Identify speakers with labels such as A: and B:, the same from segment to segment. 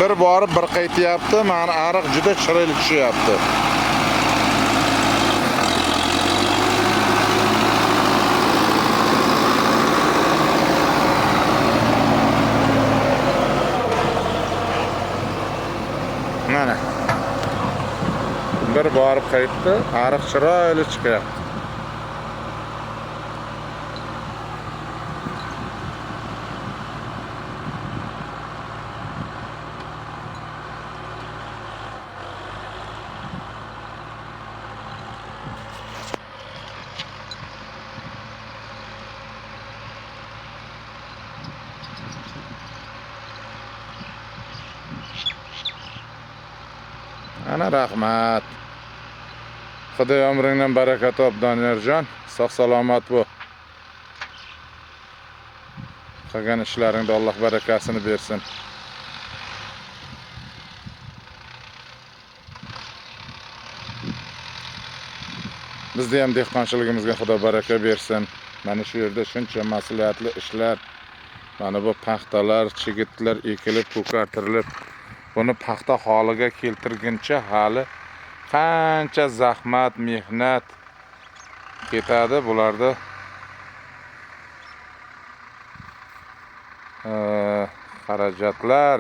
A: bir borib bir qaytyapti. Meni ariq juda chiroyli tushyapti. Mana. Bir borib qaytdi, ariq chiroyli chiqyapti. Ana rahmat. Xudo umringdan baraka top Doniyorjon. Sog' salomat bo'l. Qilgan ishlaringda Alloh barakasini bersin. Bizda ham dehqonchiligimizga Xudo baraka bersin. Mana shu yerda shuncha mas'uliyatli ishlar, mana bu paxtalar, chigitlar ekilib, ko'kartirilib, buni paxta holiga keltirguncha hali qancha zahmat, mehnat ketadi bularda. Xarajatlar.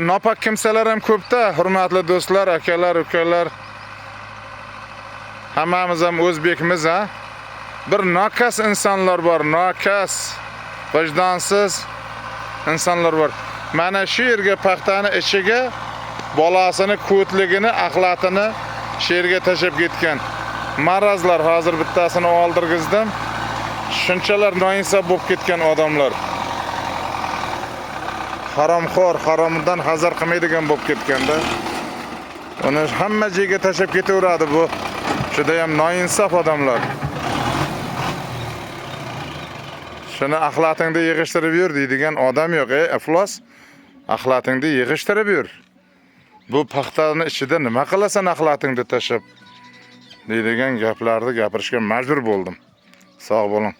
A: Nopak kimsalar ham ko'pda, hurmatli do'stlar, akalar, ukalar. Hammamiz ham o'zbekmiz, ha? Bir nokas insonlar bor, nokas, vijdonsiz insonlar bor. Mana shu yerga paxtani ichiga bolasini ko'tligini, axlatini shu yerga tashab ketgan. Marazlar hozir bittasini oldirgizdim. Shunchalar noinsof bo'lib ketgan odamlar. Haromxo'r, haromdan hazar qilmaydigan bo'lib ketganda. Uni hamma joyga tashab ketaveradi bu. Juda ham noinsof odamlar. Shuni axlatingda yig'ishtirib yur deydigan odam yo'q, iflos. Axlatingda yig'ishtirib yur. Bu paxtani ichida nima qilasan axlatingda tashab deydigan gaplarni gapirishga majbur bo'ldim. Sog' bo'ling.